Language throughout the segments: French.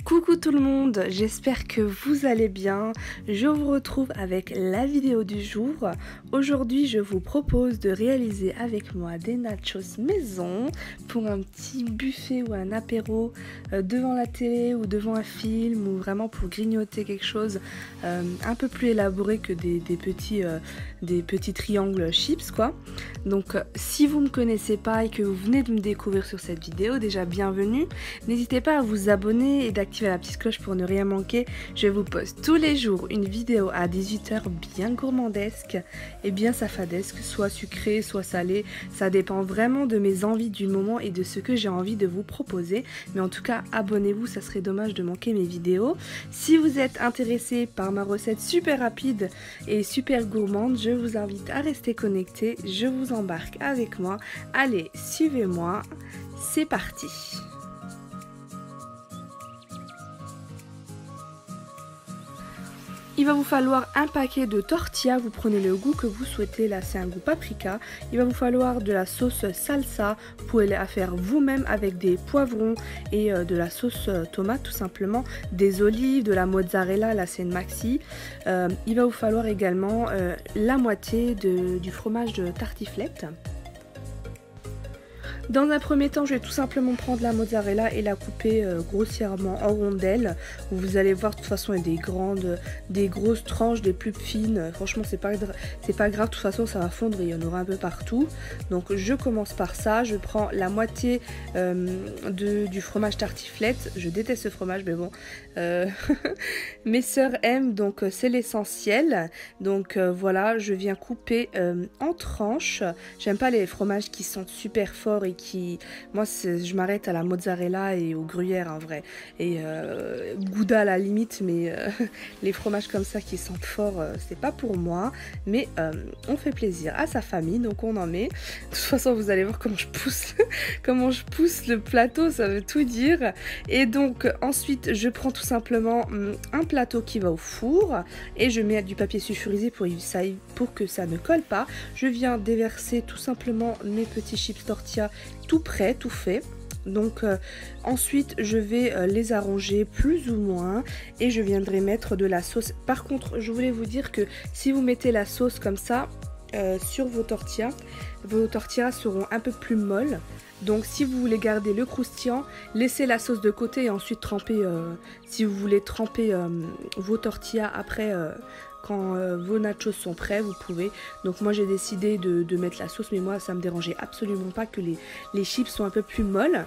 Coucou tout le monde, j'espère que vous allez bien. Je vous retrouve avec la vidéo du jour. Aujourd'hui, je vous propose de réaliser avec moi des nachos maison pour un petit buffet ou un apéro devant la télé ou devant un film ou vraiment pour grignoter quelque chose un peu plus élaboré que des petits triangles chips quoi. Donc si vous ne me connaissez pas et que vous venez de me découvrir sur cette vidéo, déjà bienvenue. N'hésitez pas à vous abonner et d'activer la petite cloche pour ne rien manquer. Je vous poste tous les jours une vidéo à 18 h bien gourmandesque et bien safadesque, soit sucrée, soit salée. Ça dépend vraiment de mes envies du moment et de ce que j'ai envie de vous proposer. Mais en tout cas, abonnez-vous, ça serait dommage de manquer mes vidéos. Si vous êtes intéressé par ma recette super rapide et super gourmande, je vous invite à rester connecté. Je vous embarque avec moi. Allez, suivez-moi. C'est parti! Il va vous falloir un paquet de tortillas, vous prenez le goût que vous souhaitez, là c'est un goût paprika. Il va vous falloir de la sauce salsa, vous pouvez la faire vous-même avec des poivrons et de la sauce tomate tout simplement, des olives, de la mozzarella, là c'est une maxi. Il va vous falloir également la moitié du fromage de tartiflette. Dans un premier temps, je vais tout simplement prendre la mozzarella et la couper grossièrement en rondelles. Vous allez voir, de toute façon, il y a des grosses tranches, des plus fines. Franchement, c'est pas grave. De toute façon, ça va fondre et il y en aura un peu partout. Donc, je commence par ça. Je prends la moitié du fromage tartiflette. Je déteste ce fromage, mais bon. Mes sœurs aiment, donc c'est l'essentiel. Donc, voilà, je viens couper en tranches. J'aime pas les fromages qui sont super forts et moi je m'arrête à la mozzarella et au gruyère en vrai et gouda à la limite, mais les fromages comme ça qui sentent fort c'est pas pour moi, mais on fait plaisir à sa famille donc on en met. De toute façon vous allez voir comment je pousse comment je pousse le plateau, ça veut tout dire. Et donc ensuite je prends tout simplement un plateau qui va au four et je mets du papier sulfurisé pour que ça ne colle pas. Je viens déverser tout simplement mes petits chips tortilla tout prêt, tout fait. Donc ensuite je vais les arranger plus ou moins et je viendrai mettre de la sauce. Par contre je voulais vous dire que si vous mettez la sauce comme ça sur vos tortillas seront un peu plus molles. Donc si vous voulez garder le croustillant, laissez la sauce de côté et ensuite trempez, si vous voulez tremper vos tortillas après quand vos nachos sont prêts, vous pouvez. Donc moi j'ai décidé de mettre la sauce, mais moi ça me dérangeait absolument pas que les chips soient un peu plus molles.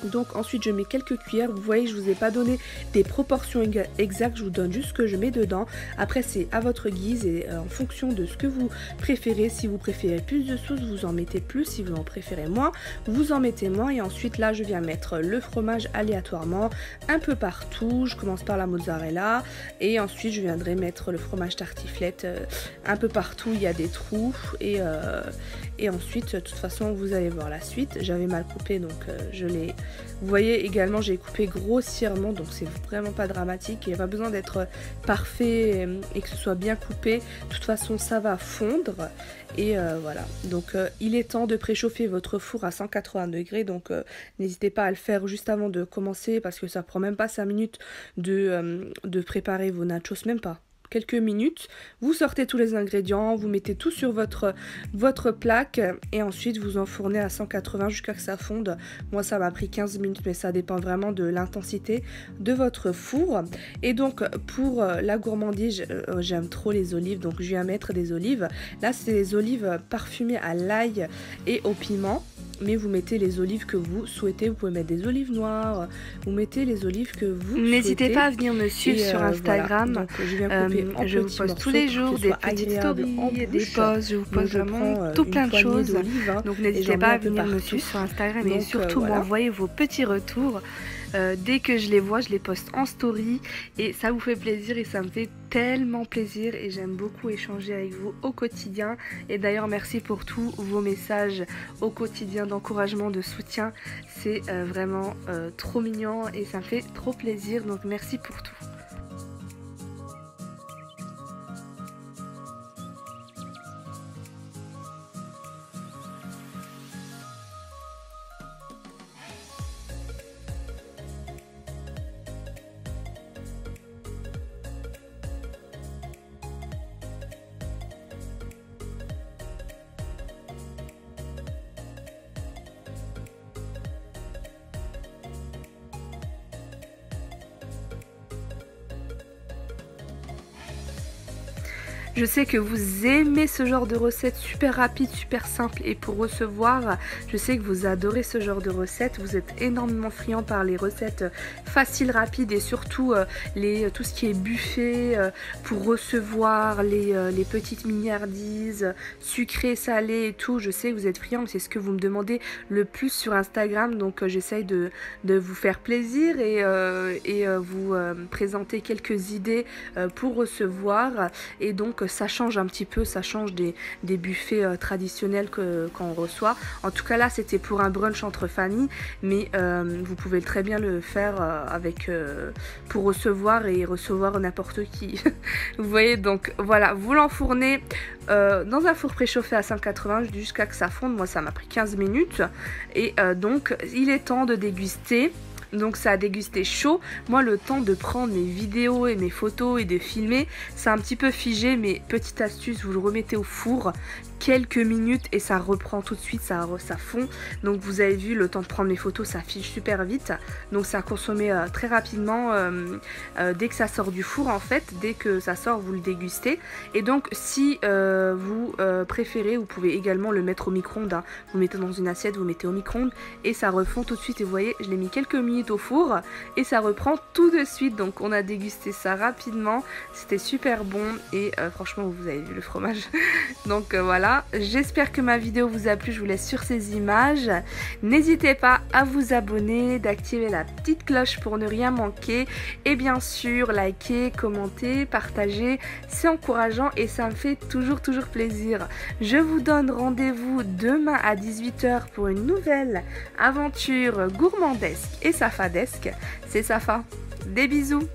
Donc ensuite je mets quelques cuillères, vous voyez je vous ai pas donné des proportions exactes, je vous donne juste ce que je mets dedans. Après c'est à votre guise et en fonction de ce que vous préférez. Si vous préférez plus de sauce, vous en mettez plus, si vous en préférez moins, vous en mettez moins. Et ensuite là je viens mettre le fromage aléatoirement un peu partout. Je commence par la mozzarella et ensuite je viendrai mettre le fromage tartiflette un peu partout, il y a des trous et ensuite de toute façon vous allez voir la suite. J'avais mal coupé donc je l'ai. Vous voyez également j'ai coupé grossièrement, donc c'est vraiment pas dramatique. Il n'y a pas besoin d'être parfait et que ce soit bien coupé. De toute façon ça va fondre et voilà. Donc il est temps de préchauffer votre four à 180 degrés. Donc n'hésitez pas à le faire juste avant de commencer parce que ça prend même pas 5 minutes de préparer vos nachos, même pas. Quelques minutes, vous sortez tous les ingrédients, vous mettez tout sur votre plaque et ensuite vous enfournez à 180 jusqu'à ce que ça fonde. Moi ça m'a pris 15 minutes mais ça dépend vraiment de l'intensité de votre four. Et donc pour la gourmandise, j'aime trop les olives, donc je viens mettre des olives. Là c'est des olives parfumées à l'ail et au piment. Mais vous mettez les olives que vous souhaitez, vous pouvez mettre des olives noires, vous mettez les olives que vous souhaitez. N'hésitez pas à venir me suivre sur Instagram. Voilà. Donc, je viens couper en je vous poste tous les jours des petites stories, des posts, je vous poste vraiment tout plein de choses. Donc n'hésitez pas à venir me suivre sur Instagram et surtout m'envoyer vos petits retours. Dès que je les vois, je les poste en story et ça vous fait plaisir et ça me fait tellement plaisir et j'aime beaucoup échanger avec vous au quotidien. Et d'ailleurs merci pour tous vos messages au quotidien d'encouragement, de soutien. C'est vraiment trop mignon et ça me fait trop plaisir, donc merci pour tout. Je sais que vous aimez ce genre de recettes super rapides, super simples et pour recevoir, je sais que vous adorez ce genre de recettes. Vous êtes énormément friand par les recettes faciles, rapides et surtout tout ce qui est buffet pour recevoir, les petites mignardises sucrées, salées et tout. Je sais que vous êtes friand, c'est ce que vous me demandez le plus sur Instagram, donc j'essaye de vous faire plaisir et vous présenter quelques idées pour recevoir. Et donc ça change un petit peu, ça change des buffets traditionnels qu'on reçoit. En tout cas là c'était pour un brunch entre familles, mais vous pouvez très bien le faire pour recevoir et recevoir n'importe qui. Vous voyez, donc voilà, vous l'enfournez dans un four préchauffé à 180 jusqu'à que ça fonde. Moi ça m'a pris 15 minutes et donc il est temps de déguster. Donc ça a dégusté chaud. Moi le temps de prendre mes vidéos et mes photos et de filmer, c'est un petit peu figé, mais petite astuce, vous le remettez au four quelques minutes et ça reprend tout de suite, ça fond. Donc vous avez vu, le temps de prendre mes photos ça fige super vite, donc ça a consommé très rapidement dès que ça sort du four. En fait dès que ça sort vous le dégustez. Et donc si vous préférez, vous pouvez également le mettre au micro-ondes, hein. Vous mettez dans une assiette, vous mettez au micro-ondes et ça refond tout de suite. Et vous voyez, je l'ai mis quelques minutes au four et ça reprend tout de suite. Donc on a dégusté ça rapidement, c'était super bon et franchement vous avez vu le fromage. Donc voilà, j'espère que ma vidéo vous a plu. Je vous laisse sur ces images. N'hésitez pas à vous abonner, d'activer la petite cloche pour ne rien manquer et bien sûr liker, commenter, partager, c'est encourageant et ça me fait toujours plaisir. Je vous donne rendez-vous demain à 18 h pour une nouvelle aventure gourmandesque et safadesque. C'est Safa. Des bisous.